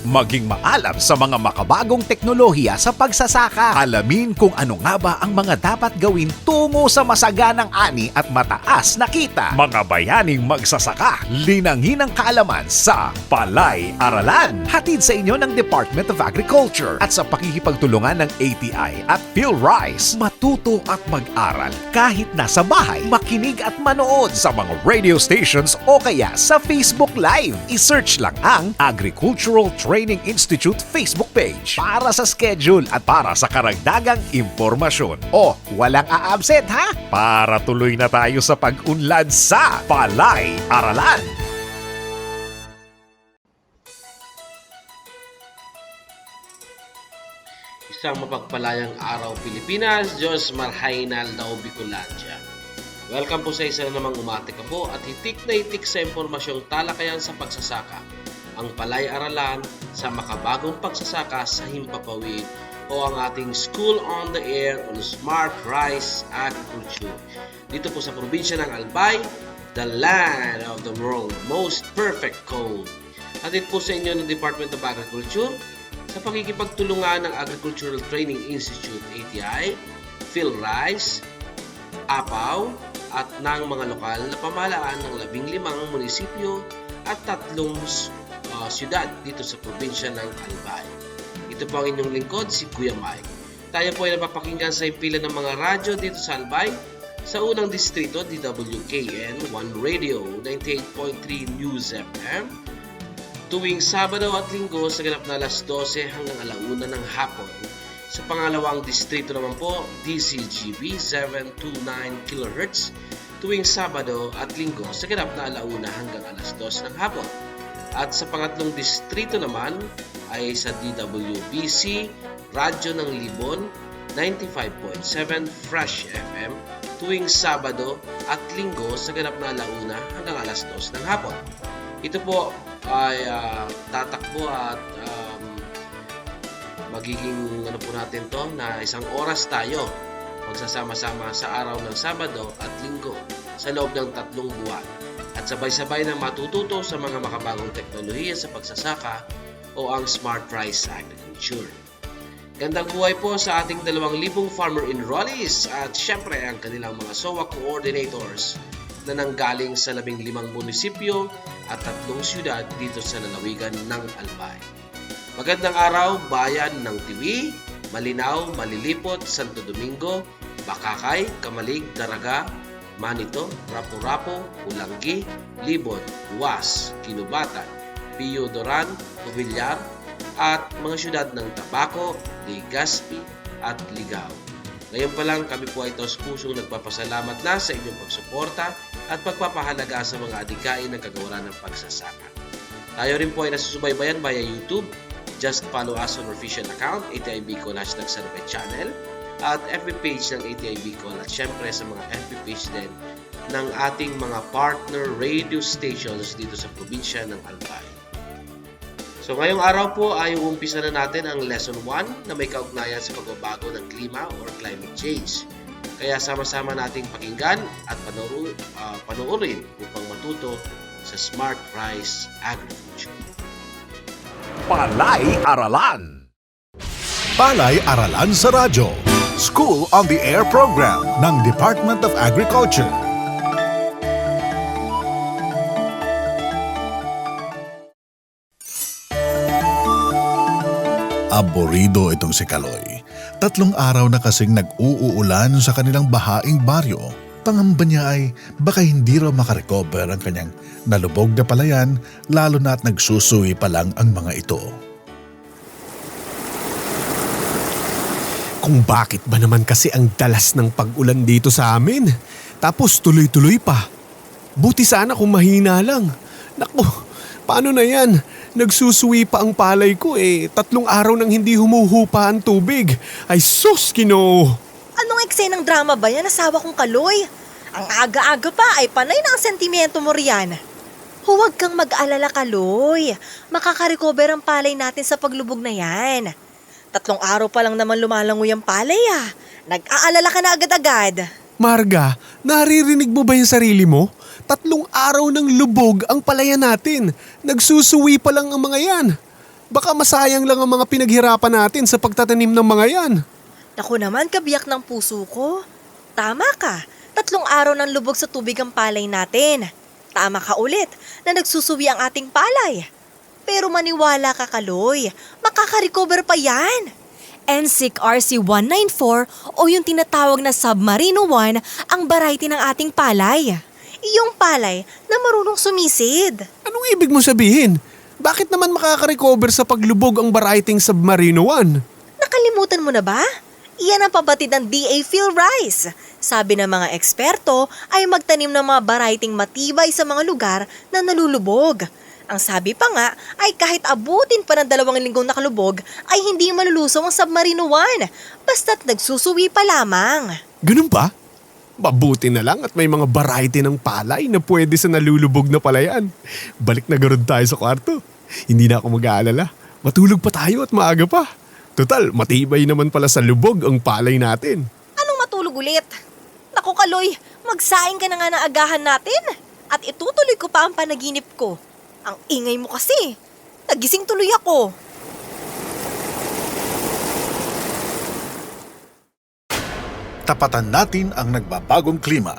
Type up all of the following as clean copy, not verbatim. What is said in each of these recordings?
maging maalam sa mga makabagong teknolohiya sa pagsasaka. Alamin kung ano nga ba ang mga dapat gawin tungo sa masaganang ani at mataas na kita. Mga bayaning magsasaka, linangin ang kaalaman sa Palay Aralan. Hatid sa inyo ng Department of Agriculture at sa pakikipagtulungan ng ATI at PhilRice. Matuto at mag-aral kahit nasa bahay, makinig at manood sa mga radio stations o kaya sa Facebook Live. I-search lang ang Agricultural Training Institute Facebook page para sa schedule at para sa karagdagang impormasyon. O, walang a-absent ha? Para tuloy na tayo sa pag-unlad sa Palay Aralan. Isang mapagpalayang araw Pilipinas, Diyos Marhainal daw Bicolandia. Welcome po sa isa na namang umatika po at hitik na hitik sa impormasyong talakayan sa pagsasaka. Ang Palay Aralan sa makabagong pagsasaka sa Himpapawid o ang ating School on the Air on Smart Rice Agriculture. Dito po sa probinsya ng Albay, the land of the world most perfect corn. Hatid po sa inyo ng Department of Agriculture sa pakikipagtulungan ng Agricultural Training Institute ATI, PhilRice, APAW, at ng mga lokal na pamahalaan ng 15 munisipyo at 3 siyudad dito sa probinsya ng Albay. Ito po ang inyong lingkod, si Kuya Mike. Tayo po ay napapakinggan sa impila ng mga radyo dito sa Albay, sa unang distrito, DWKN 1 Radio, 98.3 News FM, tuwing Sabado at Linggo sa ganap na alas 12 hanggang alauna ng hapon. Sa pangalawang distrito naman po, DCGB 729 kHz tuwing Sabado at Linggo sa ganap na alauna hanggang alas 2 ng hapon. At sa pangatlong distrito naman ay sa DWBC Radyo ng Libon 95.7 Fresh FM tuwing Sabado at Linggo sa ganap na alauna hanggang alas 2 ng hapon. Ito po ay tatakbo at magiging po natin to na isang oras tayo magsasama-sama sa araw ng Sabado at Linggo sa loob ng 3 buwan at sabay-sabay na matututo sa mga makabagong teknolohiya sa pagsasaka o ang Smart Rice Agriculture. Gandang buhay po sa ating 2,000 farmer enrollees at syempre ang kanilang mga SOA coordinators na nanggaling sa 15 munisipyo at 3 siyudad dito sa lalawigan ng Albay. Magandang araw, bayan ng Tiwi, Malinaw, Malilipot, Santo Domingo, Bakakay, Kamalig, Daraga, Manito, Rapu-Rapu, Ulanggi, Libon, Huas, Kinubatan, Pio Doran, Tubillar, at mga siyudad ng Tabaco, Legazpi, at Ligao. Ngayon pa lang kami po ay taos-pusong nagpapasalamat na sa inyong pagsuporta at pagpapahalaga sa mga adikain ng kagawaran ng pagsasaka. Tayo rin po ay nasusubaybayan via YouTube. Just follow us on our official account, ATI Bicol #Survey Channel at FB page ng ATI Bicol at syempre sa mga FB page din ng ating mga partner radio stations dito sa probinsya ng Albay. So ngayong araw po ay umpisa na natin ang Lesson 1 na may kaugnayan sa pagbabago ng klima or climate change. Kaya sama-sama nating pakinggan at panoorin upang matuto sa Smart Rice Agriculture. Palay Aralan. Palay Aralan sa Radyo. School on the Air program ng Department of Agriculture. Aborido itong si Kaloy. 3 araw na kasing nag-uulan sa kanilang bahaing baryo. Pangamba niya ay baka hindi raw makarecover ang kanyang nalubog na palayan lalo na at nagsusuwi pa lang ang mga ito. Kung bakit ba naman kasi ang dalas ng pag-ulan dito sa amin? Tapos tuloy-tuloy pa. Buti sana kung mahina lang. Naku, paano na yan? Nagsusuwi pa ang palay ko 3 araw nang hindi humuhupa ang tubig. Ay sus, Ginoo! Anong eksenang drama ba yan, asawa kong Kaloy? Ang aga-aga pa ay panay na ang sentimento mo riyan. Huwag kang mag-alala, Kaloy. Makaka-recover ang palay natin sa paglubog na yan. 3 araw pa lang naman lumalangoy ang palay Nag-aalala ka na agad-agad. Marga, naririnig mo ba yung sarili mo? 3 araw ng lubog ang palayan natin. Nagsusuwi pa lang ang mga yan. Baka masayang lang ang mga pinaghirapan natin sa pagtatanim ng mga yan. Naku naman, kabiyak ng puso ko. Tama ka, 3 araw ng lubog sa tubig ang palay natin. Tama ka ulit na nagsusuwi ang ating palay. Pero maniwala ka, Kaloy, makaka-recover pa yan. NSIC RC194 o yung tinatawag na Submarino 1 ang variety ng ating palay. Iyong palay na marunong sumisid. Anong ibig mo sabihin? Bakit naman makaka-recover sa paglubog ang variety Submarino 1? Nakalimutan mo na ba? Iyan ang pabatid ng DA Phil Rice. Sabi ng mga eksperto ay magtanim ng mga varieting matibay sa mga lugar na nalulubog. Ang sabi pa nga ay kahit abutin pa ng 2 linggong nakalubog ay hindi malulusaw ang Submarino 1 basta't nagsusuwi pa lamang. Ganun ba? Mabuti na lang at may mga variety ng palay na pwede sa nalulubog na palayan. Balik na garod tayo sa kwarto. Hindi na ako mag-aalala. Matulog pa tayo at maaga pa. Total, matibay naman pala sa lubog ang palay natin. Anong matulog ulit? Naku Kaloy, magsaing ka na nga ng agahan natin at itutuloy ko pa ang panaginip ko. Ang ingay mo kasi. Nagising tuloy ako. Tapatan natin ang nagbabagong klima.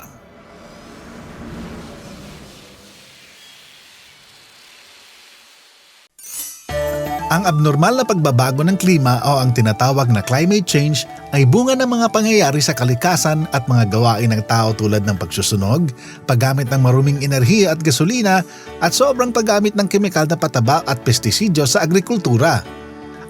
Ang abnormal na pagbabago ng klima o ang tinatawag na climate change ay bunga ng mga pangyayari sa kalikasan at mga gawain ng tao tulad ng pagsusunog, paggamit ng maruming enerhiya at gasolina at sobrang paggamit ng kemikal na pataba at pestisidyo sa agrikultura.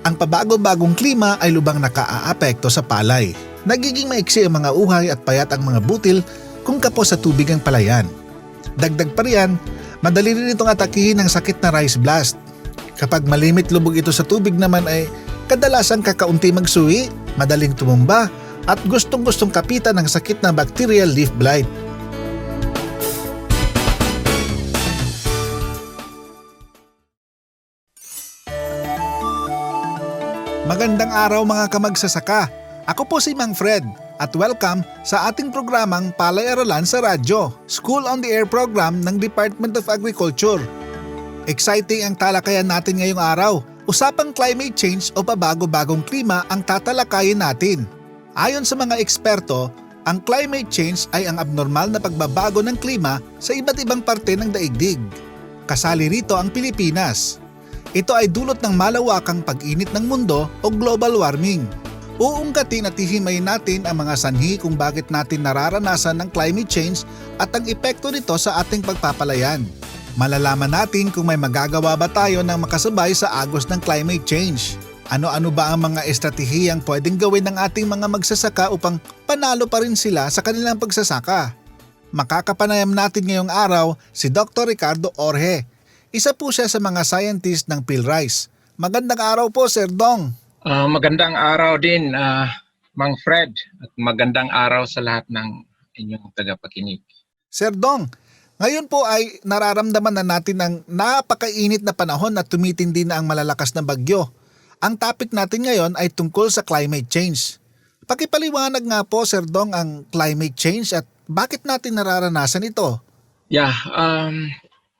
Ang pabago-bagong klima ay lubang nakaaapekto sa palay. Nagiging maiksi ang mga uhay at payat ang mga butil kung kapos sa tubig ang palayan. Dagdag pa riyan, madali rin itong atakihin ng sakit na rice blast. Kapag malimit lubog ito sa tubig naman ay kadalasang kakaunti magsuwi, madaling tumumba at gustong-gustong kapitan ng sakit na bacterial leaf blight. Magandang araw mga kamagsasaka. Ako po si Mang Fred at welcome sa ating programang Palay-Aralan sa Radyo, School on the Air program ng Department of Agriculture. Exciting ang talakayan natin ngayong araw. Usapang climate change o pabago-bagong klima ang tatalakayin natin. Ayon sa mga eksperto, ang climate change ay ang abnormal na pagbabago ng klima sa iba't ibang parte ng daigdig. Kasali rito ang Pilipinas. Ito ay dulot ng malawakang pag-init ng mundo o global warming. Uungkatin at hihimayin natin ang mga sanhi kung bakit natin nararanasan ng climate change at ang epekto nito sa ating pagpapalayan. Malalaman natin kung may magagawa ba tayo ng makasabay sa agos ng climate change. Ano-ano ba ang mga estratehiyang pwedeng gawin ng ating mga magsasaka upang panalo pa rin sila sa kanilang pagsasaka? Makakapanayam natin ngayong araw si Dr. Ricardo Orhe. Isa po siya sa mga scientist ng PhilRice. Magandang araw po, Sir Dong. Magandang araw din, Mang Fred, at magandang araw sa lahat ng inyong tagapakinig. Sir Dong, ngayon po ay nararamdaman na natin ang napakainit na panahon at tumitindi na ang malalakas na bagyo. Ang topic natin ngayon ay tungkol sa climate change. Pakipaliwanag nga po, Sir Dong, ang climate change at bakit natin nararanasan ito? Yeah,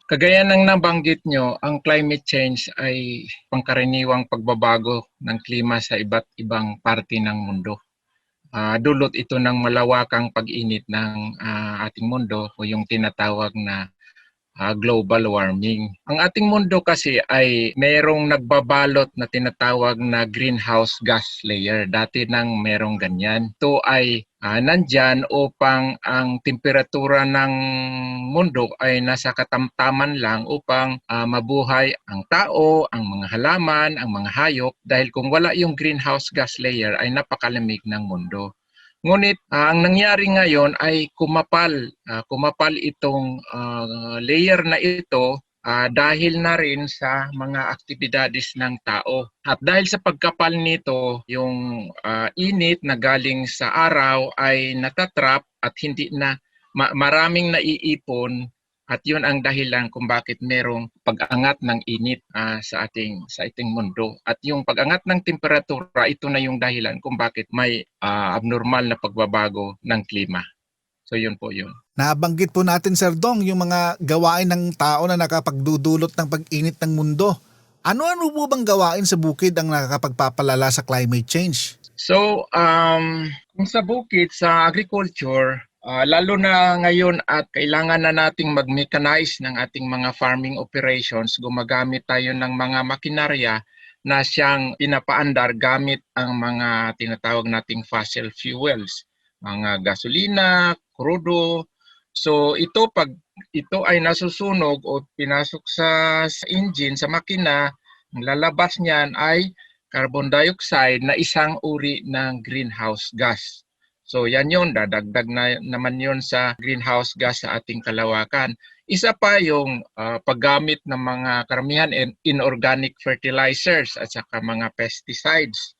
kagaya ng nabanggit nyo, ang climate change ay pangkaraniwang pagbabago ng klima sa iba't ibang parte ng mundo. Dulot ito ng malawakang pag-init ng ating mundo o yung tinatawag na global warming. Ang ating mundo kasi ay mayroong nagbabalot na tinatawag na greenhouse gas layer. Dati nang mayroong ganyan. Ito ay nandyan upang ang temperatura ng mundo ay nasa katamtaman lang upang mabuhay ang tao, ang mga halaman, ang mga hayop. Dahil kung wala yung greenhouse gas layer ay napakalamig ng mundo. Ngunit ang nangyari ngayon ay kumapal itong layer na ito dahil na rin sa mga aktibidades ng tao. At dahil sa pagkapal nito, yung init na galing sa araw ay natatrap at hindi na maraming naiipon. At yun ang dahilan kung bakit merong pag-angat ng init sa ating mundo. At yung pag-angat ng temperatura, ito na yung dahilan kung bakit may abnormal na pagbabago ng klima. So yun po yun. Nabanggit po natin, Sir Dong, yung mga gawain ng tao na nakapagdudulot ng pag-init ng mundo. Ano-ano po bang gawain sa bukid ang nakakapagpapalala sa climate change? So, kung sa bukid, sa agriculture, lalo na ngayon at kailangan na nating mag-mechanize ng ating mga farming operations, gumagamit tayo ng mga makinarya na siyang pinapaandar gamit ang mga tinatawag nating fossil fuels, mga gasolina, crudo. So pag ito ay nasusunog o pinasok sa engine, sa makina, ang lalabas niyan ay carbon dioxide na isang uri ng greenhouse gas. So yan yun, dadagdag na naman yun sa greenhouse gas sa ating kalawakan. Isa pa yung paggamit ng mga karamihan inorganic fertilizers at saka mga pesticides.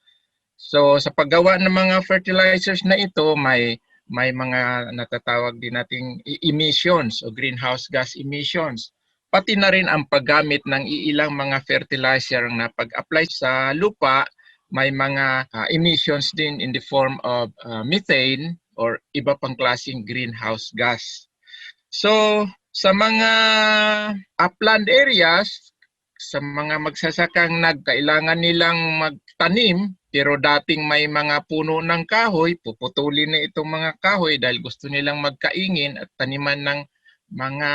So sa paggawa ng mga fertilizers na ito, may mga natatawag din nating emissions o greenhouse gas emissions. Pati na rin ang paggamit ng iilang mga fertilizer na pag-apply sa lupa, may mga emissions din in the form of methane or iba pang klaseng greenhouse gas. So sa mga upland areas, sa mga magsasakang kailangan nilang magtanim, pero dating may mga puno ng kahoy, puputulin na itong mga kahoy dahil gusto nilang magkaingin at taniman ng mga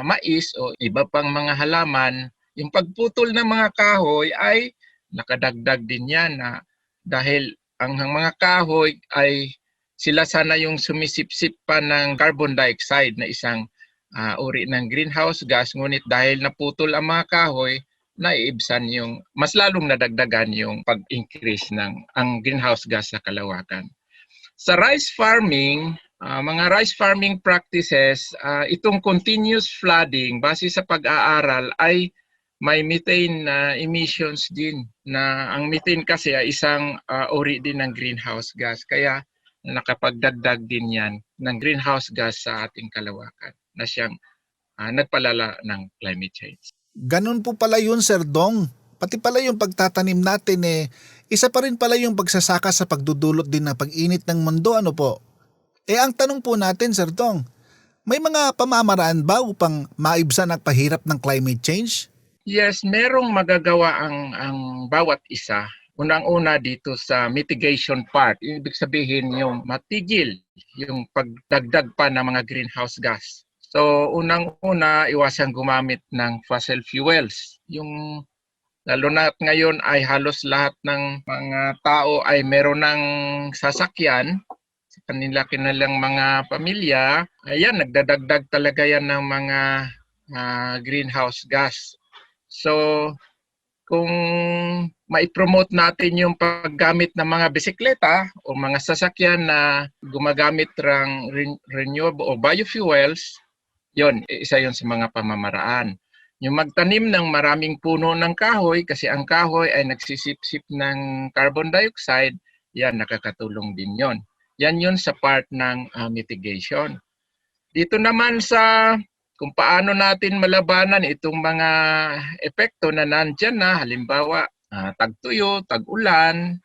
mais o iba pang mga halaman. Yung pagputol ng mga kahoy ay nakadagdag din yan na dahil ang mga kahoy ay sila sana yung sumisipsip pa ng carbon dioxide na isang uri ng greenhouse gas, ngunit dahil naputol ang mga kahoy, naiibsan yung mas lalong nadagdagan yung pag-increase ng ang greenhouse gas sa kalawakan. Sa rice farming, mga rice farming practices, itong continuous flooding base sa pag-aaral ay may methane emissions din, na ang methane kasi ay isang uri din ng greenhouse gas, kaya nakapagdagdag din yan ng greenhouse gas sa ating kalawakan na siyang nagpalala ng climate change. Ganun po pala yun, Sir Dong. Pati pala yung pagtatanim natin isa pa rin pala yung pagsasaka sa pagdudulot din ng pag-init ng mundo, ano po? Ang tanong po natin, Sir Dong, may mga pamamaraan ba upang maibsan ang pahirap ng climate change? Yes, merong magagawa ang bawat isa. Unang-una dito sa mitigation part, ibig sabihin yung matigil yung pagdagdag pa ng mga greenhouse gas. So unang-una, iwasan gumamit ng fossil fuels. Yung lalo na ngayon ay halos lahat ng mga tao ay meron ng sasakyan sa kanilang mga pamilya. Ayan, nagdadagdag talaga yan ng mga greenhouse gas. So kung mai-promote natin yung paggamit ng mga bisikleta o mga sasakyan na gumagamit ng renewable o biofuels, yon, isa yon sa mga pamamaraan. Yung magtanim ng maraming puno ng kahoy, kasi ang kahoy ay nagsisipsip ng carbon dioxide, yan, nakakatulong din yon. Yan yun sa part ng mitigation. Dito naman sa kung paano natin malabanan itong mga epekto na nandyan na, halimbawa tagtuyo, tag-ulan,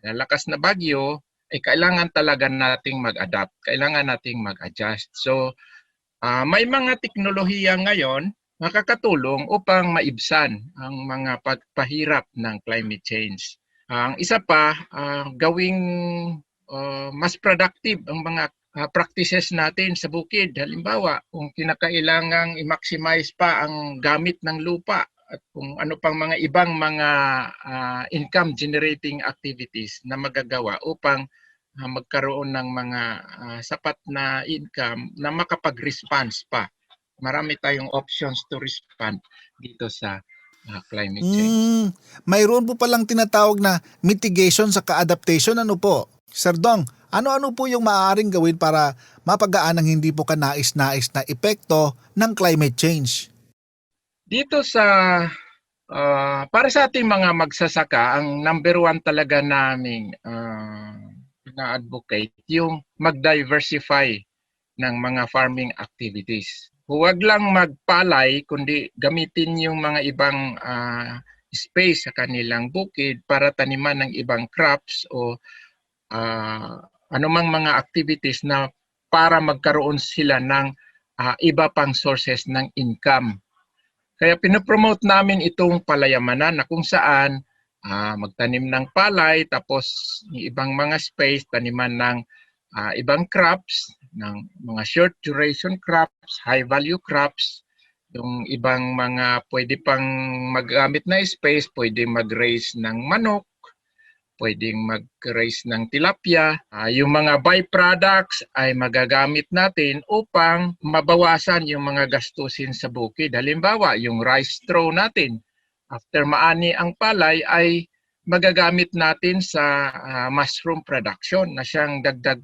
lakas na bagyo, ay kailangan talaga nating mag-adapt, kailangan nating mag-adjust. So may mga teknolohiya ngayon makakatulong upang maibsan ang mga pagpahirap ng climate change. Ang isa pa, gawing mas productive ang mga practices natin sa bukid. Halimbawa, kung kinakailangang i-maximize pa ang gamit ng lupa at kung ano pang mga ibang mga income generating activities na magagawa upang magkaroon ng mga sapat na income na makapag-response pa. Marami tayong options to respond dito sa climate change. Mayroon po palang tinatawag na mitigation sa adaptation, ano po? Sir Dong, ano-ano po yung maaaring gawin para mapagaan ang hindi po kanais-nais na epekto ng climate change? Dito para sa ating mga magsasaka, ang number one talaga naming na-advocate yung mag-diversify ng mga farming activities. Huwag lang magpalay, kundi gamitin yung mga ibang space sa kanilang bukid para taniman ng ibang crops o anumang mga activities na para magkaroon sila ng iba pang sources ng income. Kaya pinopromote namin itong palayamanan na kung saan magtanim ng palay, tapos yung ibang mga space, taniman ng ibang crops, ng mga short duration crops, high value crops. Yung ibang mga pwede pang maggamit na space, pwede mag-raise ng manok, pwedeng mag-raise ng tilapia. Yung mga byproducts ay magagamit natin upang mabawasan yung mga gastusin sa bukid. Halimbawa, yung rice straw natin, after maani ang palay ay magagamit natin sa mushroom production na siyang dagdag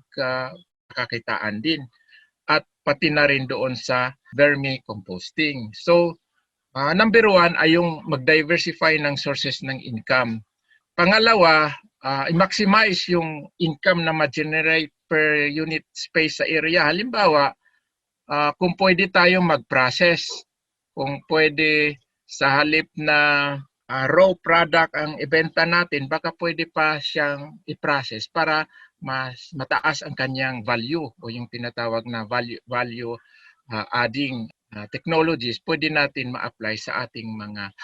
kakitaan din. At pati na rin doon sa vermicomposting. So, number 1 ay yung mag-diversify ng sources ng income. Pangalawa, i-maximize yung income na ma-generate per unit space sa area. Halimbawa, kung pwede tayong mag-process, kung pwede sa halip na raw product ang ibenta natin, baka pwede pa siyang i-process para mas mataas ang kanyang value o yung tinatawag na value adding technologies pwede natin ma-apply sa ating mga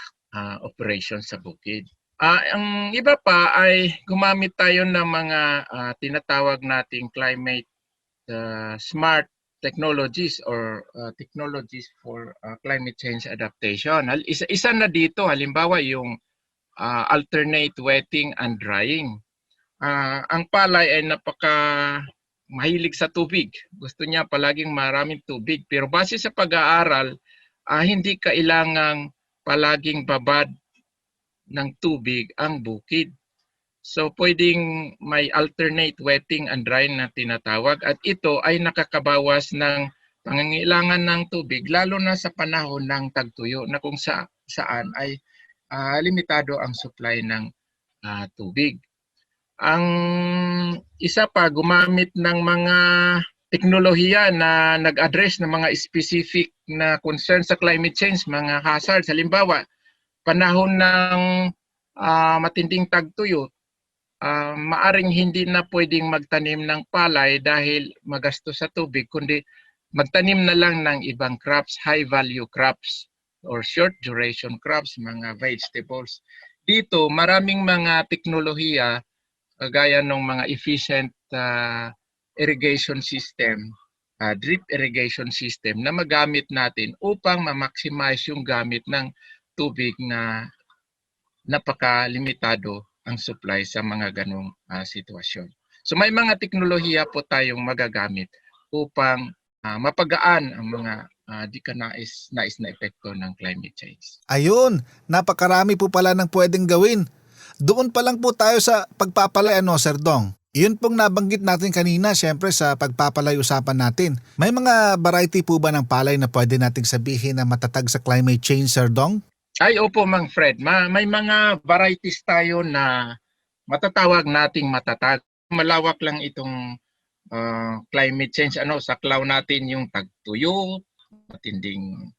operations sa bukid. Ang iba pa ay gumamit tayo ng mga tinatawag nating climate smart technologies or technologies for climate change adaptation. Isa na dito, halimbawa yung alternate wetting and drying. Ang palay ay mahilig sa tubig. Gusto niya palaging maraming tubig. Pero base sa pag-aaral, hindi kailangang palaging babad ng tubig ang bukid. So pwedeng may alternate wetting and drying na tinatawag at ito ay nakakabawas ng pangangailangan ng tubig lalo na sa panahon ng tagtuyo na kung saan ay limitado ang supply ng tubig. Ang isa pa, gumamit ng mga teknolohiya na nag-address ng mga specific na concern sa climate change, mga hazards. Halimbawa, panahon ng matinding tagtuyo, maaring hindi na pwedeng magtanim ng palay dahil magastos sa tubig, kundi magtanim na lang ng ibang crops, high value crops or short duration crops, mga vegetables. Dito, maraming mga teknolohiya kagaya ng mga efficient irrigation system, drip irrigation system na magamit natin upang ma-maximize yung gamit ng tubig na napakalimitado ang supply sa mga ganong sitwasyon. So may mga teknolohiya po tayong magagamit upang mapagaan ang mga di ka nais na epekto ng climate change. Ayun, napakarami po pala ng pwedeng gawin. Doon pa lang po tayo sa pagpapalay, Sir Dong. Iyon pong nabanggit natin kanina, syempre sa pagpapalay usapan natin. May mga variety po ba ng palay na pwede nating sabihin na matatag sa climate change, Sir Dong? Ay, opo, Mang Fred. May mga varieties tayo na matatawag nating matatag. Malawak lang itong climate change. Saklaw natin yung tagtuyo, matinding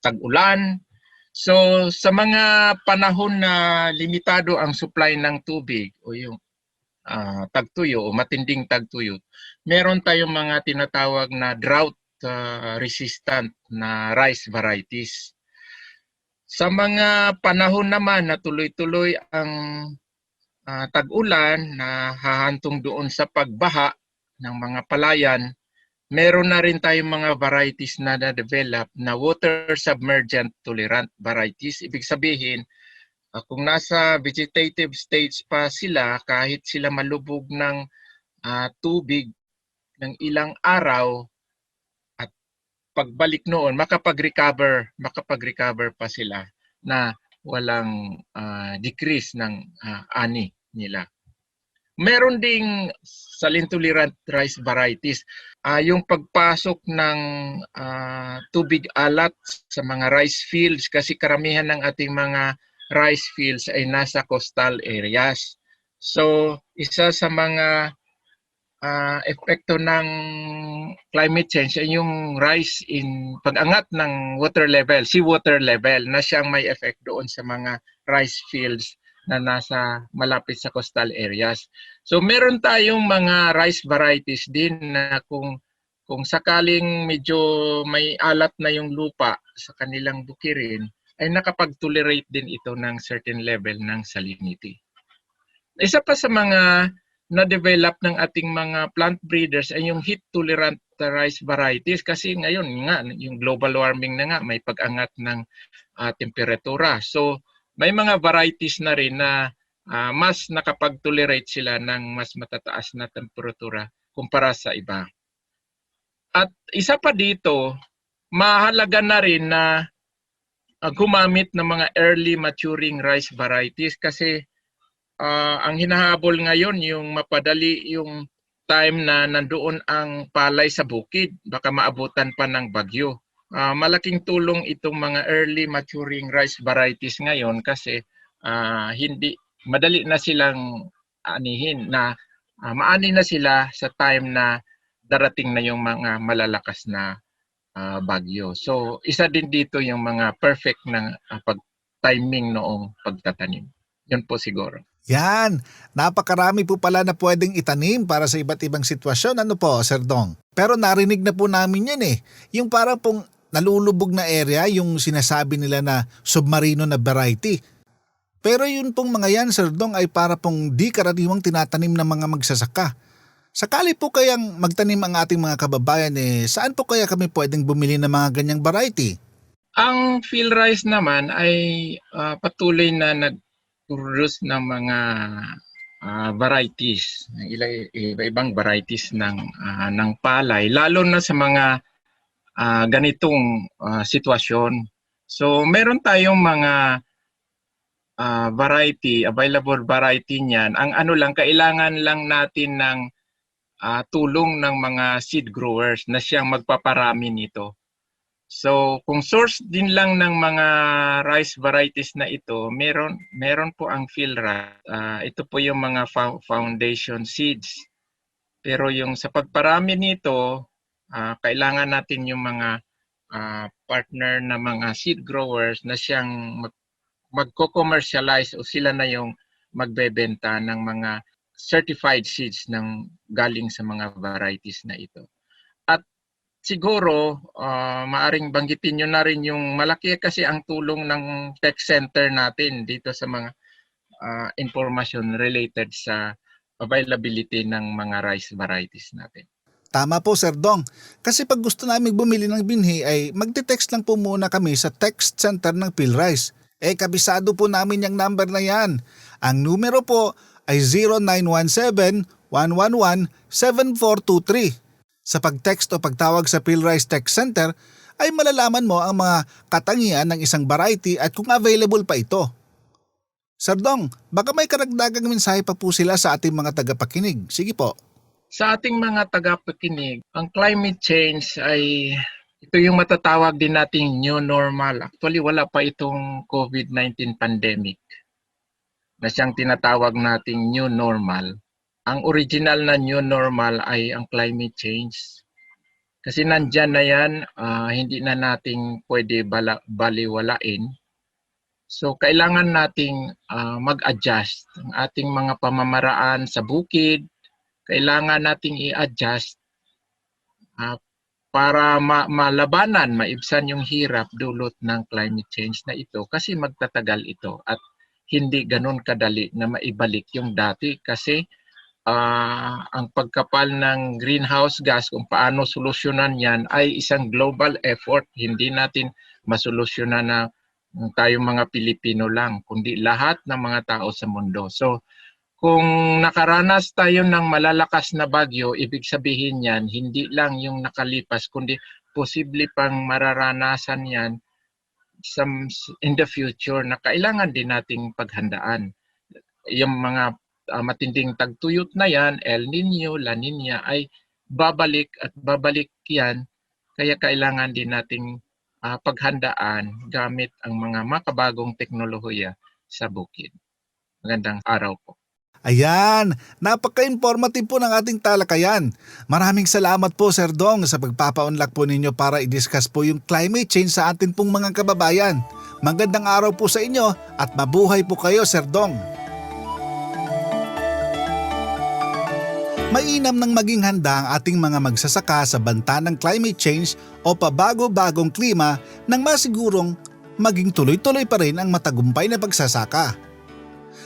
tag-ulan. So sa mga panahon na limitado ang supply ng tubig o yung tagtuyo o matinding tagtuyo, meron tayong mga tinatawag na drought resistant na rice varieties. Sa mga panahon naman na tuloy-tuloy ang tag-ulan na hahantong doon sa pagbaha ng mga palayan, meron na rin tayong mga varieties na na-develop na water submergent tolerant varieties. Ibig sabihin, kung nasa vegetative stage pa sila, kahit sila malubog ng tubig ng ilang araw, at pagbalik noon, makapag-recover pa sila na walang decrease ng ani nila. Meron ding saline-tolerant rice varieties. Yung pagpasok ng tubig alat sa mga rice fields kasi karamihan ng ating mga rice fields ay nasa coastal areas. So, isa sa mga epekto ng climate change ay yung rise in pag-angat ng water level, seawater level na siyang may effect doon sa mga rice fields na nasa malapit sa coastal areas. So meron tayong mga rice varieties din na kung kung sakaling medyo may alat na yung lupa sa kanilang bukirin, ay nakapag-tolerate din ito ng certain level ng salinity. Isa pa sa mga na-develop ng ating mga plant breeders ay yung heat-tolerant rice varieties kasi ngayon nga, yung global warming na nga, may pag-angat ng temperatura. So may mga varieties na rin na mas nakapag-tolerate sila ng mas matataas na temperatura kumpara sa iba. At isa pa dito, mahalaga na rin na gumamit ng mga early maturing rice varieties kasi ang hinahabol ngayon yung mapadali yung time na nandoon ang palay sa bukid, baka maabutan pa ng bagyo. Malaking tulong itong mga early maturing rice varieties ngayon kasi hindi madali na silang anihin na maani na sila sa time na darating na yung mga malalakas na bagyo. So isa din dito yung mga perfect na pag-timing noong pagtatanim. Yun po siguro. Yan, napakarami po pala na pwedeng itanim para sa iba't ibang sitwasyon. Ano po, Sir Dong? Pero narinig na po namin yan eh. Yung parang pong nalulubog na area, yung sinasabi nila na submarino na variety. Pero yun pong mga yan, Sir Dong, ay para pong di karaniwang tinatanim ng mga magsasaka. Sakali po kayang magtanim ang ating mga kababayan, saan po kaya kami pwedeng bumili ng mga ganyang variety? Ang field rice naman ay patuloy na nag-produce ng mga varieties, iba-ibang varieties ng palay, lalo na sa mga ganitong sitwasyon. So meron tayong mga available variety niyan. Ang ano lang, kailangan lang natin ng tulong ng mga seed growers na siyang magpaparami nito. So kung source din lang ng mga rice varieties na ito, meron po ang field rice. Ito po yung mga foundation seeds. Pero yung sa pagparami nito, kailangan natin yung mga partner na mga seed growers na siyang magko-commercialize o sila na yung magbebenta ng mga certified seeds ng galing sa mga varieties na ito. At siguro, maaring banggitin nyo na rin yung malaki kasi ang tulong ng tech center natin dito sa mga information related sa availability ng mga rice varieties natin. Tama po, Sir Dong. Kasi pag gusto namin bumili ng binhi ay magte-text lang po muna kami sa text center ng PhilRice. Kabisado po namin yung number na yan. Ang numero po ay 0917-111-7423. Sa pag-text o pagtawag sa PhilRice Text Center ay malalaman mo ang mga katangian ng isang variety at kung available pa ito. Sir Dong, baka may karagdagang mensahe pa po sila sa ating mga tagapakinig. Sige po. Sa ating mga tagapakinig, ang climate change ay ito yung matatawag din nating new normal. Actually, wala pa itong COVID-19 pandemic na siyang tinatawag nating new normal. Ang original na new normal ay ang climate change. Kasi nandyan na yan, hindi na nating pwede baliwalain. So, kailangan nating mag-adjust ang ating mga pamamaraan sa bukid. Kailangan nating i-adjust para malabanan, maibsan yung hirap dulot ng climate change na ito kasi magtatagal ito at hindi ganun kadali na maibalik yung dati kasi ang pagkapal ng greenhouse gas kung paano solusyonan yan ay isang global effort. Hindi natin masolusyonan na tayong mga Pilipino lang, kundi lahat ng mga tao sa mundo. So, kung nakaranas tayo ng malalakas na bagyo, ibig sabihin yan, hindi lang yung nakalipas, kundi posible pang mararanasan yan in the future na kailangan din nating paghandaan. Yung mga matinding tagtuyot na yan, El Nino, La Nina, ay babalik at babalik yan. Kaya kailangan din nating paghandaan gamit ang mga makabagong teknolohiya sa bukid. Magandang araw po. Ayan, napaka-informative po ng ating talakayan. Maraming salamat po, Sir Dong, sa pagpapaunlak po ninyo para i-discuss po yung climate change sa atin pong mga kababayan. Magandang araw po sa inyo at mabuhay po kayo, Sir Dong. Mainam nang maging handa ang ating mga magsasaka sa banta ng climate change o pabago-bagong klima nang masigurong maging tuloy-tuloy pa rin ang matagumpay na pagsasaka.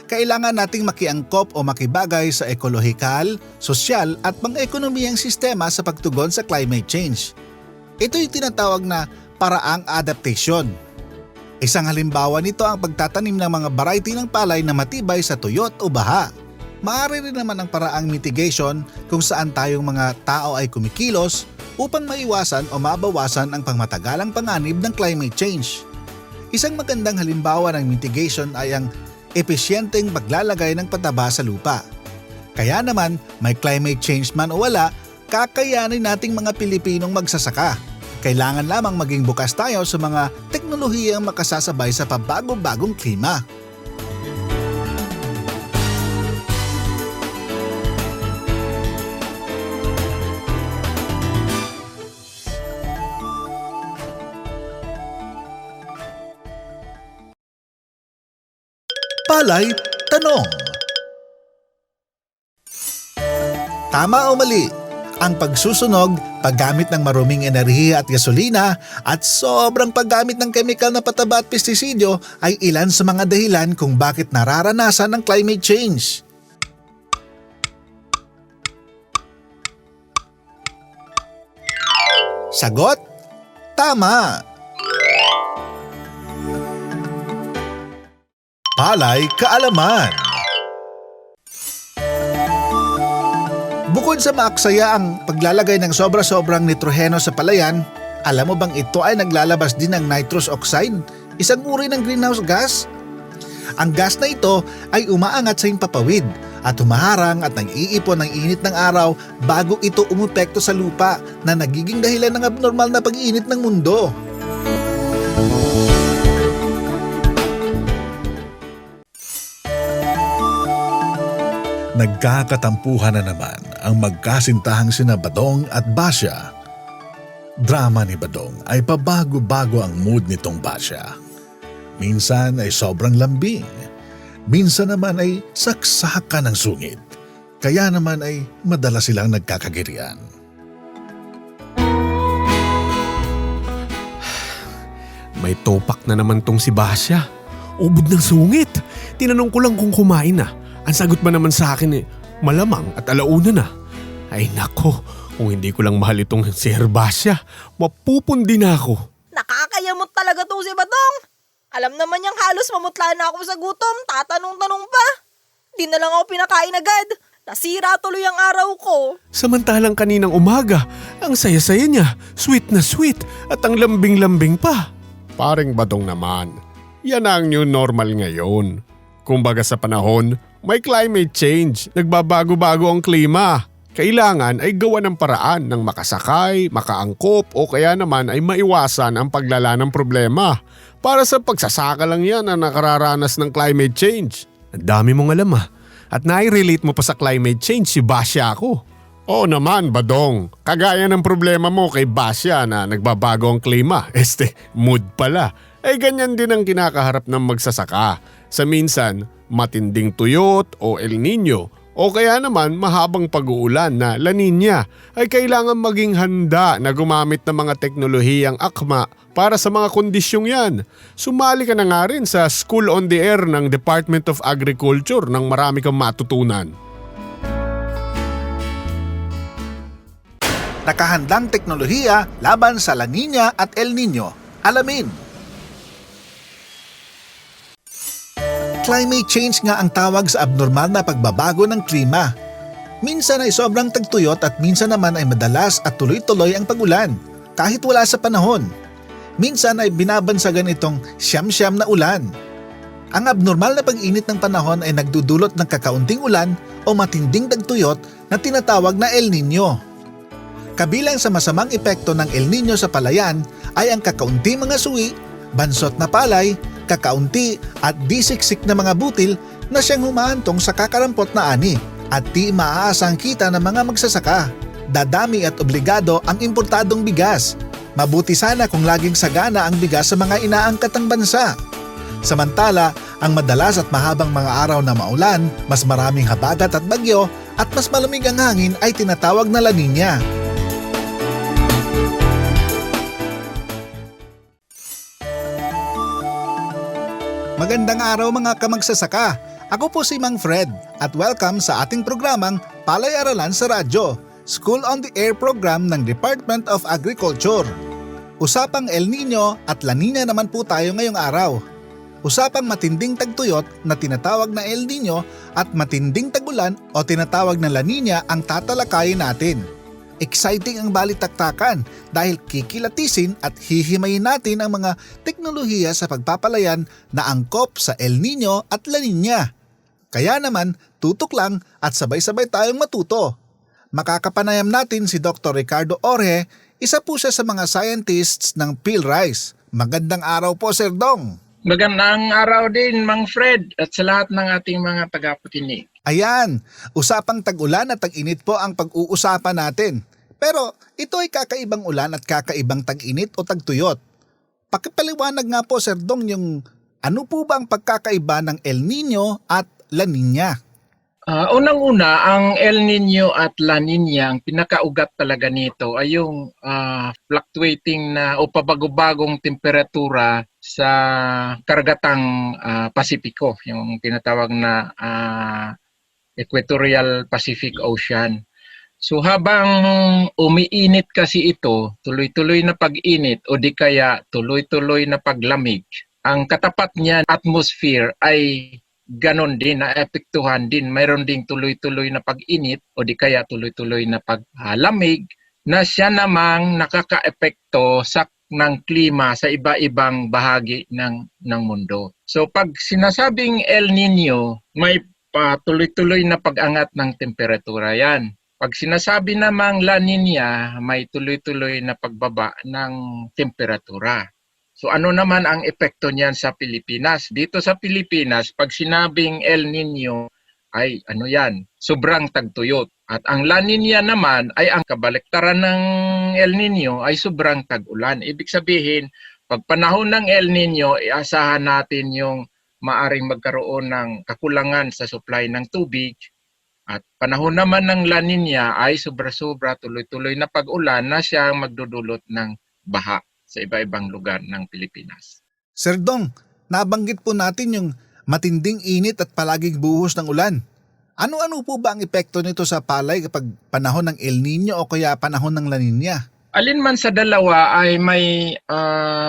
Kailangan nating makiangkop o makibagay sa ekolohikal, sosyal at pang-ekonomiyang sistema sa pagtugon sa climate change. Ito yung tinatawag na paraang adaptation. Isang halimbawa nito ang pagtatanim ng mga variety ng palay na matibay sa tuyot o baha. Maaari rin naman ang paraang mitigation kung saan tayong mga tao ay kumikilos upang maiwasan o mabawasan ang pangmatagalang panganib ng climate change. Isang magandang halimbawa ng mitigation ay ang epesyenteng paglalagay ng pataba sa lupa. Kaya naman, may climate change man o wala, kakayanin nating mga Pilipinong magsasaka. Kailangan lamang maging bukas tayo sa mga teknolohiyang makasasabay sa pabago-bagong klima. Palay Tanong. Tama o mali? Ang pagsusunog, paggamit ng maruming enerhiya at gasolina at sobrang paggamit ng kemikal na pataba at pestisidyo ay ilan sa mga dahilan kung bakit nararanasan ang climate change. Sagot? Tama! Palay Kaalaman. Bukod sa maaksaya ang paglalagay ng sobra-sobrang nitroheno sa palayan, alam mo bang ito ay naglalabas din ng nitrous oxide, isang uri ng greenhouse gas? Ang gas na ito ay umaangat sa himpapawid at humaharang at nag-iipon ng init ng araw bago ito umepekto sa lupa na nagiging dahilan ng abnormal na pag-init ng mundo. Nagkakatampuhan na naman ang magkasintahang sina Badong at Basya. Drama ni Badong ay pabago-bago ang mood nitong Basya. Minsan ay sobrang lambing, minsan naman ay saksakan ng sungit. Kaya naman ay madalas silang nagkakagirian. May topak na naman tong si Basya. Ubod ng sungit. Tinanong ko lang kung kumain na. Ang sagot ba naman sa akin malamang at alauna na. Ay nako, kung hindi ko lang mahal itong si Basya, mapupundi na ako. Nakakayamot talaga to si Badong. Alam naman niyang halos mamutla na ako sa gutom, tatanong-tanong pa. Di na lang ako pinakain agad. Nasira tuloy ang araw ko. Samantalang kaninang umaga, ang saya-saya niya, sweet na sweet at ang lambing-lambing pa. Paring Badong naman, yan ang new normal ngayon. Kumbaga sa panahon, may climate change, nagbabago-bago ang klima. Kailangan ay gawa ng paraan ng makasakay, makaangkop o kaya naman ay maiwasan ang paglala ng problema. Para sa pagsasaka lang yan na nakararanas ng climate change. Ang dami mong alam at nai-relate mo pa sa climate change si Basya ako. Oo naman Badong, kagaya ng problema mo kay Basya na nagbabago ang klima. Mood pala. Ay ganyan din ang kinakaharap ng magsasaka. Sa minsan, matinding tuyot o El Nino o kaya naman mahabang pag-uulan na La Nina ay kailangan maging handa na gumamit ng mga teknolohiyang akma para sa mga kondisyong yan. Sumali ka na nga rin sa School on the Air ng Department of Agriculture nang marami kang matutunan. Nakahandang teknolohiya laban sa La Nina at El Nino. Alamin. Climate change nga ang tawag sa abnormal na pagbabago ng klima. Minsan ay sobrang tagtuyot at minsan naman ay madalas at tuloy-tuloy ang pagulan, kahit wala sa panahon. Minsan ay binabansagan itong siyam-siyam na ulan. Ang abnormal na pag-init ng panahon ay nagdudulot ng kakaunting ulan o matinding tagtuyot na tinatawag na El Nino. Kabilang sa masamang epekto ng El Nino sa palayan ay ang kakaunting mga suwi, bansot na palay, kakaunti at disiksik na mga butil na siyang humahantong sa kakarampot na ani at di maaasang kita ng mga magsasaka. Dadami at obligado ang importadong bigas. Mabuti sana kung laging sagana ang bigas sa mga inaangkatang bansa. Samantala, ang madalas at mahabang mga araw na maulan, mas maraming habagat at bagyo At mas malamig ang hangin ay tinatawag na La Nina. Magandang araw mga kamagsasaka. Ako po si Mang Fred at welcome sa ating programang Palay-Aralan sa Radyo, School on the Air program ng Department of Agriculture. Usapang El Nino at La Nina naman po tayo ngayong araw. Usapang matinding tagtuyot na tinatawag na El Nino at matinding tagulan o tinatawag na La Nina ang tatalakayin natin. Exciting ang balitaktakan dahil kikilatisin at hihimayin natin ang mga teknolohiya sa pagpapalayan na angkop sa El Nino at La Nina. Kaya naman, tutok lang at sabay-sabay tayong matuto. Makakapanayam natin si Dr. Ricardo Orhe, isa po siya sa mga scientists ng PhilRice. Magandang araw po, Sir Dong. Magandang araw din, Mang Fred, at sa lahat ng ating mga tagapakinig. Ayan, usapang tag-ulan at tag-init po ang pag-uusapan natin. Pero ito ay kakaibang ulan at kakaibang tag-init o tagtuyot. Pakipaliwanag nga po, Sir Dong, yung ano po ba ang pagkakaiba ng El Nino at La Nina? Unang-una, ang El Nino at La Nina, ang pinakaugat talaga nito ay yung fluctuating na o pabago-bagong temperatura sa karagatang Pasipiko, yung tinatawag na Equatorial Pacific Ocean. So habang umiinit kasi ito, tuloy-tuloy na pag-init o di kaya tuloy-tuloy na paglamig, ang katapat niya atmosphere ay ganon din, naapektuhan din. Mayroon ding tuloy-tuloy na pag-init o di kaya tuloy-tuloy na paglamig na siya namang nakakaepekto ng klima sa iba-ibang bahagi ng mundo. So pag sinasabing El Nino, may tuloy-tuloy na pag-angat ng temperatura yan. Pag sinasabi namang La Nina, may tuloy-tuloy na pagbaba ng temperatura. So ano naman ang epekto niyan sa Pilipinas? Dito sa Pilipinas, pag sinabing El Nino ay sobrang tagtuyot. At ang La Nina naman ay ang kabaliktaran ng El Nino ay sobrang tag-ulan. Ibig sabihin, pag panahon ng El Nino, iasahan natin yung maaring magkaroon ng kakulangan sa supply ng tubig. At panahon naman ng La Nina ay sobra-sobra tuloy-tuloy na pag-ulan na siya magdudulot ng baha sa iba-ibang lugar ng Pilipinas. Sir Dong, nabanggit po natin yung matinding init at palaging buhos ng ulan. Ano-ano po ba ang epekto nito sa palay kapag panahon ng El Nino o kaya panahon ng La Nina? Alin man sa dalawa ay may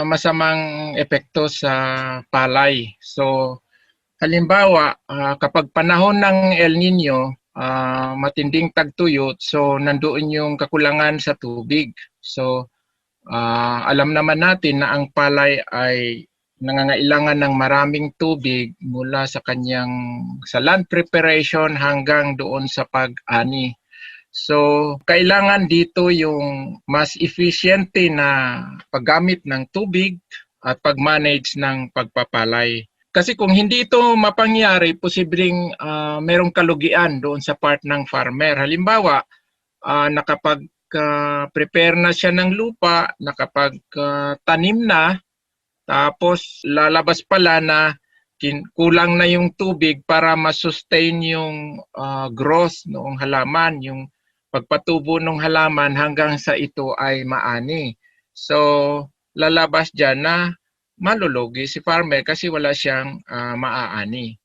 masamang epekto sa palay. So halimbawa, kapag panahon ng El Nino, matinding tagtuyot, so nandoon yung kakulangan sa tubig. So alam naman natin na ang palay ay nangangailangan ng maraming tubig mula sa land preparation hanggang doon sa pag-ani. So kailangan dito yung mas efficiente na paggamit ng tubig at pag-manage ng pagpapalay. Kasi kung hindi ito mapangyari, posibleng merong kalugian doon sa part ng farmer. Halimbawa, nakapag-prepare na siya ng lupa, nakapag-tanim na, tapos lalabas pala na kulang na yung tubig para masustain yung growth ng halaman, yung pagpatubo ng halaman hanggang sa ito ay maani. So, lalabas dyan na malulugi si farmer kasi wala siyang maaani.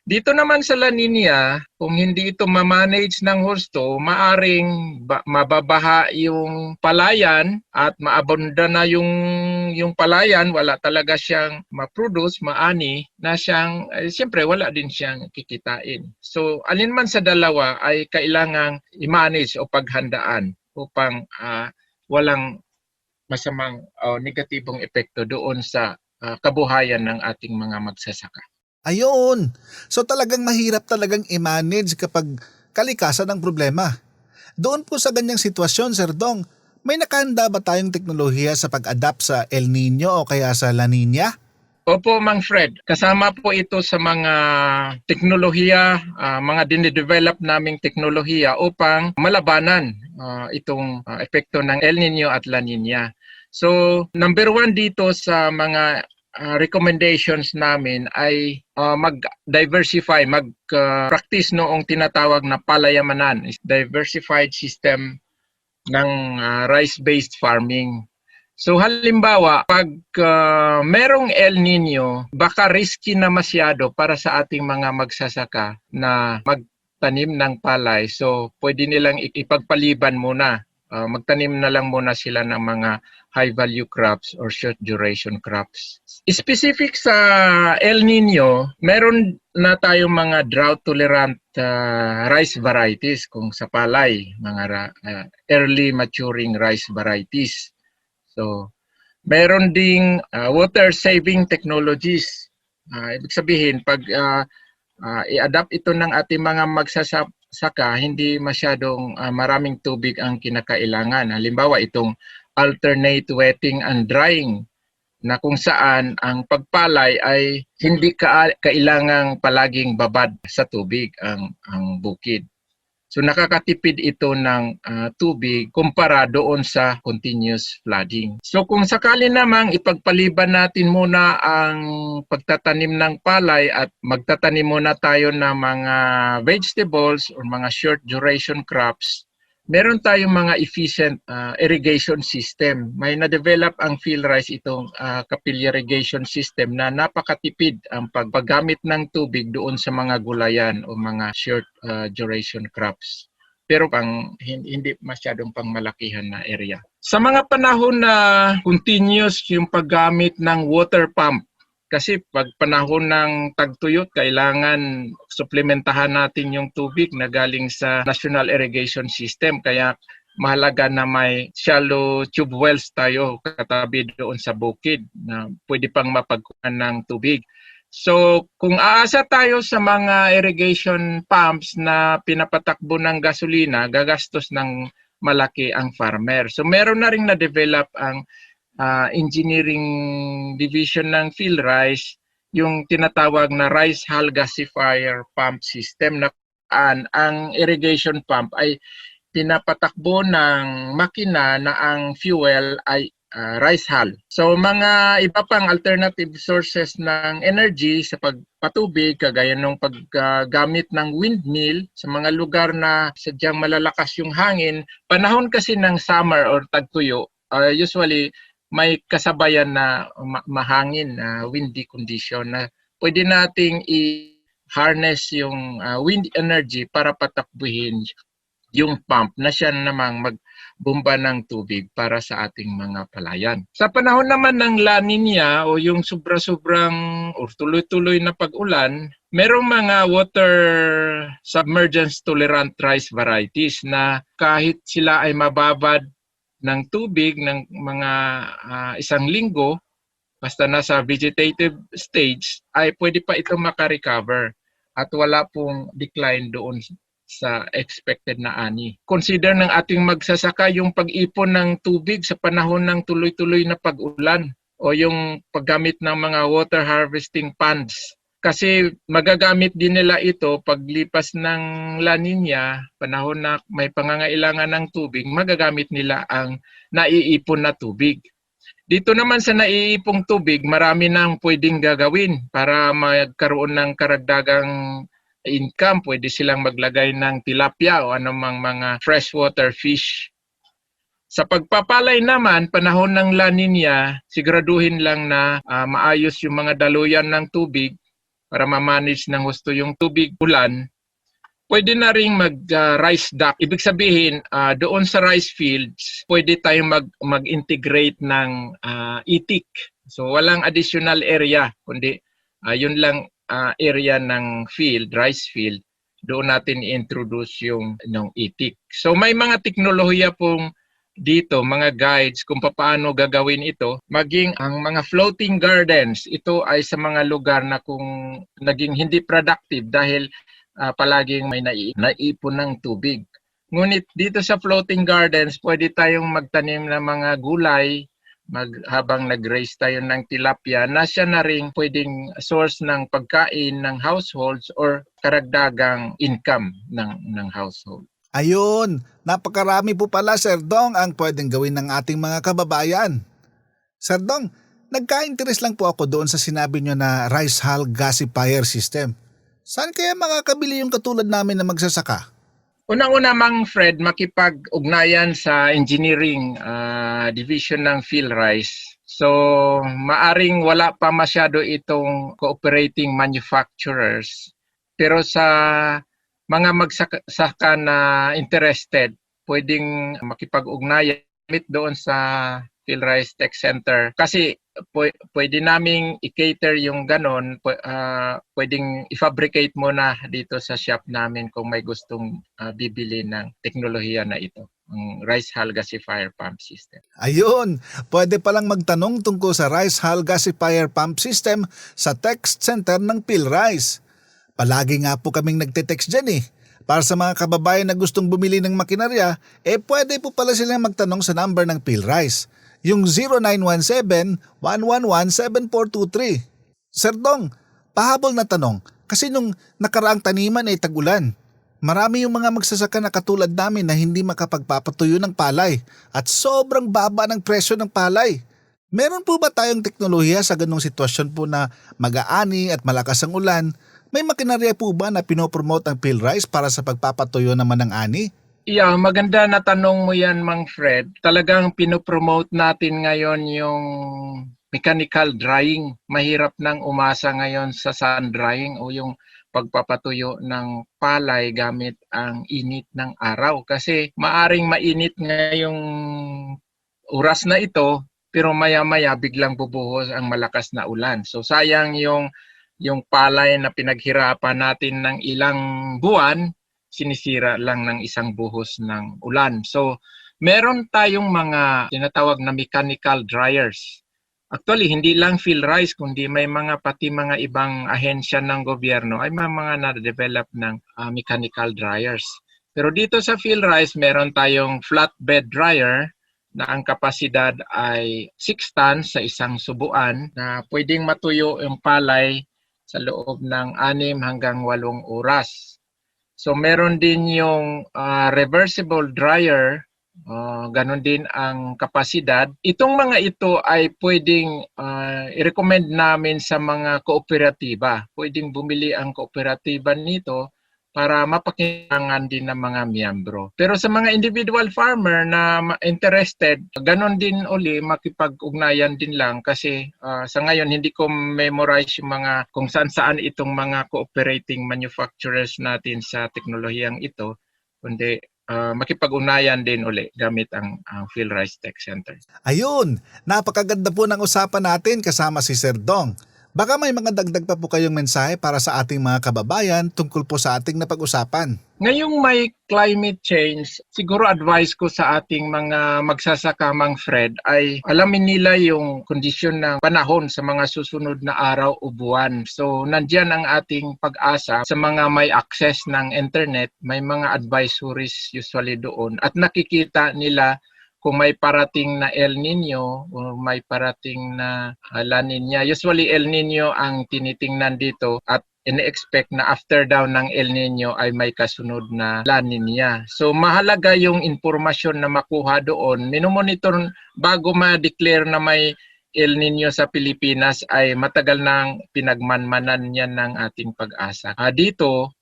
Dito naman sa La Nina, kung hindi ito ma-manage ng husto, maaring mababaha yung palayan at maabunda na yung palayan, wala talaga siyang ma-produce, maani, na siyang, siyempre wala din siyang kikitain. So, alin man sa dalawa ay kailangang i-manage o paghandaan upang walang masamang negatibong epekto doon sa kabuhayan ng ating mga magsasaka. Ayun! So talagang mahirap talagang i-manage kapag kalikasan ng problema. Doon po sa ganyang sitwasyon, Sir Dong, may nakahanda ba tayong teknolohiya sa pag-adapt sa El Nino o kaya sa La Nina? Opo, Mang Fred. Kasama po ito sa mga teknolohiya, mga dinidevelop naming teknolohiya upang malabanan itong epekto ng El Nino at La Nina. So, number one dito sa mga recommendations namin ay mag-diversify, mag-practice noong tinatawag na palayamanan, diversified system ng rice-based farming. So halimbawa, pag merong El Nino, baka risky na masyado para sa ating mga magsasaka na magtanim ng palay. So pwede nilang ipagpaliban muna. Magtanim na lang muna sila ng mga high-value crops or short-duration crops. Specific sa El Nino, meron na tayong mga drought-tolerant rice varieties kung sa palay, mga early maturing rice varieties. So, meron ding water-saving technologies. Ibig sabihin, pag i-adapt ito ng ating mga magsasaka, hindi masyadong maraming tubig ang kinakailangan. Halimbawa, itong alternate wetting and drying na kung saan ang pagpalay ay hindi kailangang palaging babad sa tubig ang bukid. So nakakatipid ito ng tubig kumpara doon sa continuous flooding. So kung sakali namang ipagpaliban natin muna ang pagtatanim ng palay at magtatanim muna tayo ng mga vegetables or mga short duration crops, meron tayong mga efficient irrigation system. May na-develop ang PhilRice itong capillary irrigation system na napakatipid ang paggamit ng tubig doon sa mga gulayan o mga short duration crops. Pero hindi masyadong pangmalakihan na area. Sa mga panahon na continuous yung paggamit ng water pump, kasi pag panahon ng tagtuyot, kailangan suplementahan natin yung tubig na galing sa National Irrigation System. Kaya mahalaga na may shallow tube wells tayo katabi doon sa bukid na pwede pang mapagkuhan ng tubig. So kung aasa tayo sa mga irrigation pumps na pinapatakbo ng gasolina, gagastos ng malaki ang farmer. So meron na rin na-develop ang engineering division ng PhilRice, yung tinatawag na rice hull gasifier pump system na ang irrigation pump ay pinapatakbo ng makina na ang fuel ay rice hull. So mga iba pang alternative sources ng energy sa pagpatubig kagaya ng paggamit ng windmill sa mga lugar na sadyang malalakas yung hangin, panahon kasi ng summer or tagtuyo, usually may kasabayan na mahangin na windy condition na pwede nating i-harness yung wind energy para patakbuhin yung pump na siya namang magbomba ng tubig para sa ating mga palayan. Sa panahon naman ng La Nina o yung sobra-sobrang o tuloy-tuloy na pag-ulan, merong mga water submergence tolerant rice varieties na kahit sila ay mababad ng tubig ng mga isang linggo, basta nasa vegetative stage, ay pwede pa ito makarecover at wala pong decline doon sa expected na ani. Consider ng ating magsasaka yung pag-ipon ng tubig sa panahon ng tuloy-tuloy na pag-ulan o yung paggamit ng mga water harvesting ponds. Kasi magagamit din nila ito paglipas ng La Nina, panahon na may pangangailangan ng tubig, magagamit nila ang naiipon na tubig. Dito naman sa naiipong tubig, marami nang pwedeng gagawin para magkaroon ng karagdagang income. Pwede silang maglagay ng tilapia o anumang mga freshwater fish. Sa pagpapalay naman, panahon ng La Nina, siguraduhin lang na maayos yung mga daluyan ng tubig para ma-manage ng gusto yung tubig ulan. Pwede na rin mag-rice duct. Ibig sabihin, doon sa rice fields, pwede tayong mag-integrate ng itik. So walang additional area, kundi yun lang area ng field, rice field. Doon natin i-introduce yung itik. So may mga teknolohiya pong dito, mga guides kung paano gagawin ito. Maging ang mga floating gardens, ito ay sa mga lugar na kung naging hindi productive dahil palaging may naipon ng tubig. Ngunit dito sa floating gardens, pwede tayong magtanim ng mga gulay habang nag-raise tayo ng tilapia na siya na rin pwedeng source ng pagkain ng households or karagdagang income ng household. Ayun, napakarami po pala, Sir Dong, ang pwedeng gawin ng ating mga kababayan. Sir Dong, Nagka-interest lang po ako doon sa sinabi nyo na rice hull gasifier system. Saan kaya makakabili yung katulad namin na magsasaka? Unang-una, Mang Fred, makipag-ugnayan sa engineering division ng PhilRice. So, maaring wala pa masyado itong cooperating manufacturers. Pero sa mga magsasaka na interested, pwedeng makipag-ugnayan doon sa PhilRice Tech Center. Kasi pwede naming i-cater yung ganon, pwedeng i-fabricate mo na dito sa shop namin kung may gustong bibili ng teknolohiya na ito, ang rice hull gasifier pump system. Ayun, pwede palang magtanong tungkol sa rice hull gasifier pump system sa text center ng PhilRice. Palagi nga po kaming nagte-text dyan eh. Para sa mga kababayan na gustong bumili ng makinarya, pwede po pala silang magtanong sa number ng PhilRice, yung 0917-111-7423. Sir Dong, pahabol na tanong, kasi nung nakaraang taniman ay tag-ulan. Marami yung mga magsasaka na katulad namin na hindi makapagpapatuyo ng palay at sobrang baba ng presyo ng palay. Meron po ba tayong teknolohiya sa ganong sitwasyon po na mag-aani at malakas ang ulan? May makinarya po ba na pinopromote ang PhilRice para sa pagpapatuyo naman ng ani? Yeah, maganda na tanong mo yan, Mang Fred. Talagang pinopromote natin ngayon yung mechanical drying. Mahirap nang umasa ngayon sa sun drying o yung pagpapatuyo ng palay gamit ang init ng araw. Kasi maaring mainit ngayong oras na ito, pero maya-maya biglang bubuhos ang malakas na ulan. So sayang yung palay na pinaghirapan natin ng ilang buwan, sinisira lang ng isang buhos ng ulan. So, meron tayong mga tinatawag na mechanical dryers. Actually, hindi lang PhilRice, kundi may pati mga ibang ahensya ng gobyerno ay may mga na-develop ng mechanical dryers. Pero dito sa PhilRice, meron tayong flatbed dryer na ang kapasidad ay 6 tons sa isang subuan na pwedeng matuyo yung palay sa loob ng 6 hanggang 8 oras. So meron din yung reversible dryer, ganun din ang kapasidad. Itong mga ito ay pwedeng i-recommend namin sa mga kooperatiba. Pwedeng bumili ang kooperatiba nito para mapakinangan din ng mga miyembro. Pero sa mga individual farmer na interested, ganon din uli, makipag-ugnayan din lang kasi sa ngayon hindi ko memorize yung mga kung saan itong mga cooperating manufacturers natin sa teknolohiyang ito, kundi makipag-ugnayan din uli gamit ang PhilRice Tech Center. Ayun, napakaganda po ng usapan natin kasama si Sir Dong. Baka may mga dagdag pa po kayong mensahe para sa ating mga kababayan tungkol po sa ating napag-usapan. Ngayong may climate change, siguro advice ko sa ating mga magsasaka, Mang Fred, ay alamin nila yung kondisyon ng panahon sa mga susunod na araw o buwan. So, nandyan ang ating pag-asa sa mga may access ng internet, may mga advisories usually doon at nakikita nila kung may parating na El Nino o may parating na La Nina. Usually El Nino ang tinitingnan dito at ine-expect na after daw ng El Nino ay may kasunod na La Nina. So mahalaga yung impormasyon na makuha doon. Minomonitor bago ma-declare na may El Nino sa Pilipinas ay matagal nang pinagmanmanan yan ng ating pag-asa. Dito,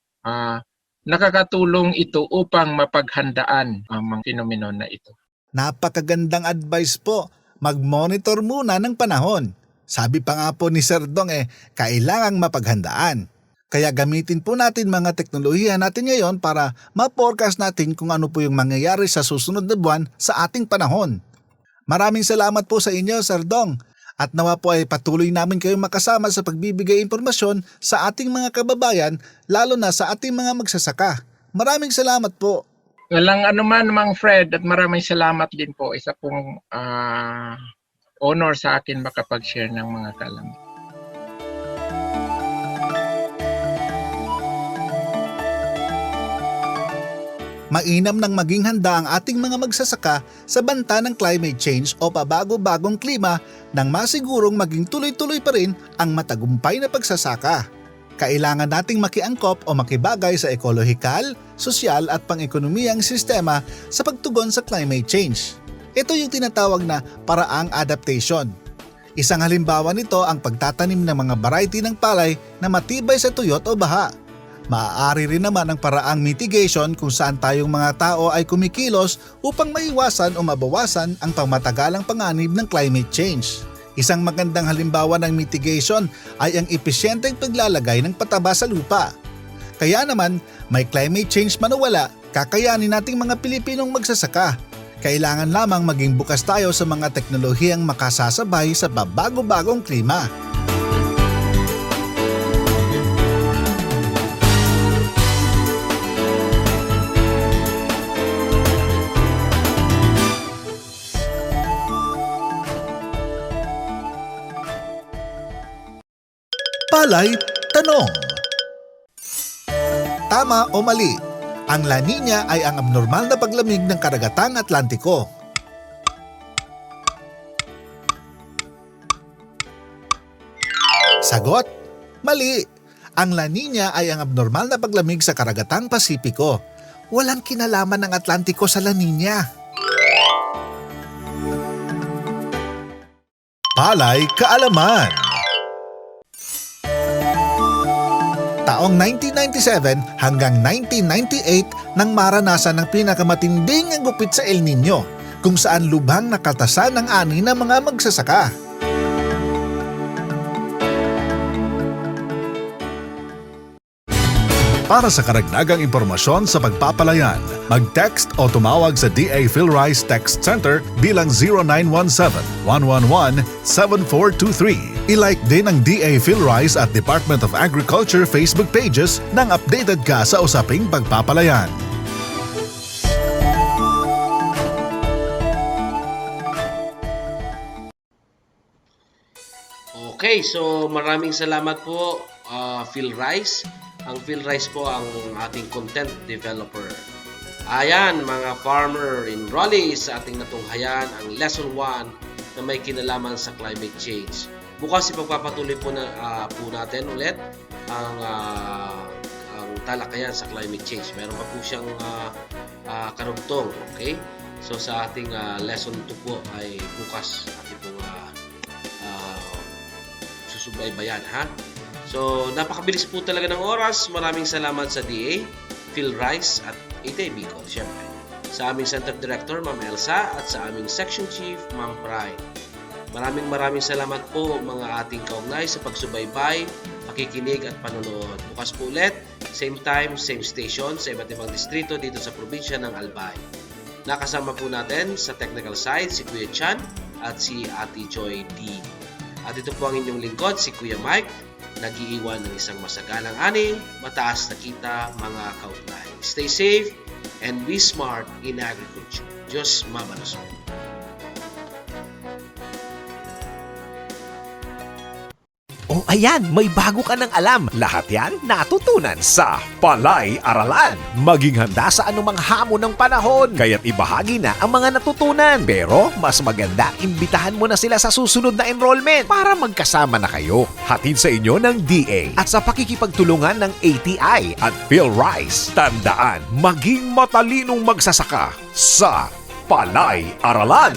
nakakatulong ito upang mapaghandaan ang mga fenomeno na ito. Napakagandang advice po, mag-monitor muna ng panahon. Sabi pa nga po ni Sir Dong kailangang mapaghandaan. Kaya gamitin po natin mga teknolohiya natin ngayon para ma-forecast natin kung ano po yung mangyayari sa susunod na buwan sa ating panahon. Maraming salamat po sa inyo, Sir Dong. At nawa po ay patuloy namin kayong makasama sa pagbibigay impormasyon sa ating mga kababayan, lalo na sa ating mga magsasaka. Maraming salamat po. Walang anuman, Mang Fred, at maraming salamat din po. Isa pong honor sa akin makapag-share ng mga kaalaman. Mainam nang maging handa ang ating mga magsasaka sa banta ng climate change o pabago-bagong klima nang masigurong maging tuloy-tuloy pa rin ang matagumpay na pagsasaka. Kailangan nating makiangkop o makibagay sa ekolohikal, sosyal at pang-ekonomiyang sistema sa pagtugon sa climate change. Ito yung tinatawag na paraang adaptation. Isang halimbawa nito ang pagtatanim ng mga variety ng palay na matibay sa tuyot o baha. Maaari rin naman ang paraang mitigation kung saan tayong mga tao ay kumikilos upang maiwasan o mabawasan ang pangmatagalang panganib ng climate change. Isang magandang halimbawa ng mitigation ay ang epesyenteng paglalagay ng pataba sa lupa. Kaya naman, may climate change man o wala, kakayanin nating mga Pilipinong magsasaka. Kailangan lamang maging bukas tayo sa mga teknolohiyang makasasabay sa babago-bagong klima. Palay Tanong. Tama o mali? Ang La Nina ay ang abnormal na paglamig ng karagatang Atlantiko. Sagot: mali. Ang La Nina ay ang abnormal na paglamig sa karagatang Pasipiko. Walang kinalaman ng Atlantiko sa La Nina. Palay Kaalaman. Taong 1997 hanggang 1998 nang maranasan ng pinakamatinding gupit sa El Nino, kung saan lubhang nakaltasan ang ani ng mga magsasaka. Para sa karagdagang impormasyon sa pagpapalayan, mag-text o tumawag sa DA PhilRice Text Center bilang 0917-111-7423. I-like din ang DA PhilRice at Department of Agriculture Facebook pages nang updated ka sa usaping pagpapalayan. Okay, so maraming salamat po, PhilRice. Ang PhilRice po ang ating content developer. Ayan, mga farmer in Raleigh, sa ating natunghayan ang Lesson 1 na may kinalaman sa climate change. Bukas ipagpapatuloy po natin ulit ang talakayan sa climate change. Meron pa po siyang karugtong, okay? So sa ating Lesson 2 po ay bukas ating pong susubaybayan, ha? So, napakabilis po talaga ng oras. Maraming salamat sa DA, PhilRice at Itay Bicol, syempre. Sa aming Center Director, Ma'am Elsa, at sa aming Section Chief, Ma'am Pry. Maraming salamat po mga ating kaugnay sa pagsubaybay, pakikinig at panonood. Bukas po ulit, same time, same station, sa iba't ibang distrito dito sa probinsya ng Albay. Nakasama po natin sa technical side si Kuya Chan at si Ate Joy D. At ito po ang inyong lingkod, si Kuya Mike, nag-iiwan ng isang masagalang ani, mataas na kita mga kaugnay. Stay safe and be smart in agriculture. Diyos mabalos po. O ayan, may bago ka ng alam. Lahat yan natutunan sa Palay Aralan. Maging handa sa anumang hamon ng panahon, kaya't ibahagi na ang mga natutunan. Pero mas maganda, imbitahan mo na sila sa susunod na enrollment para magkasama na kayo. Hatid sa inyo ng DA at sa pakikipagtulungan ng ATI at PhilRice. Tandaan, maging matalinong magsasaka sa Palay Aralan.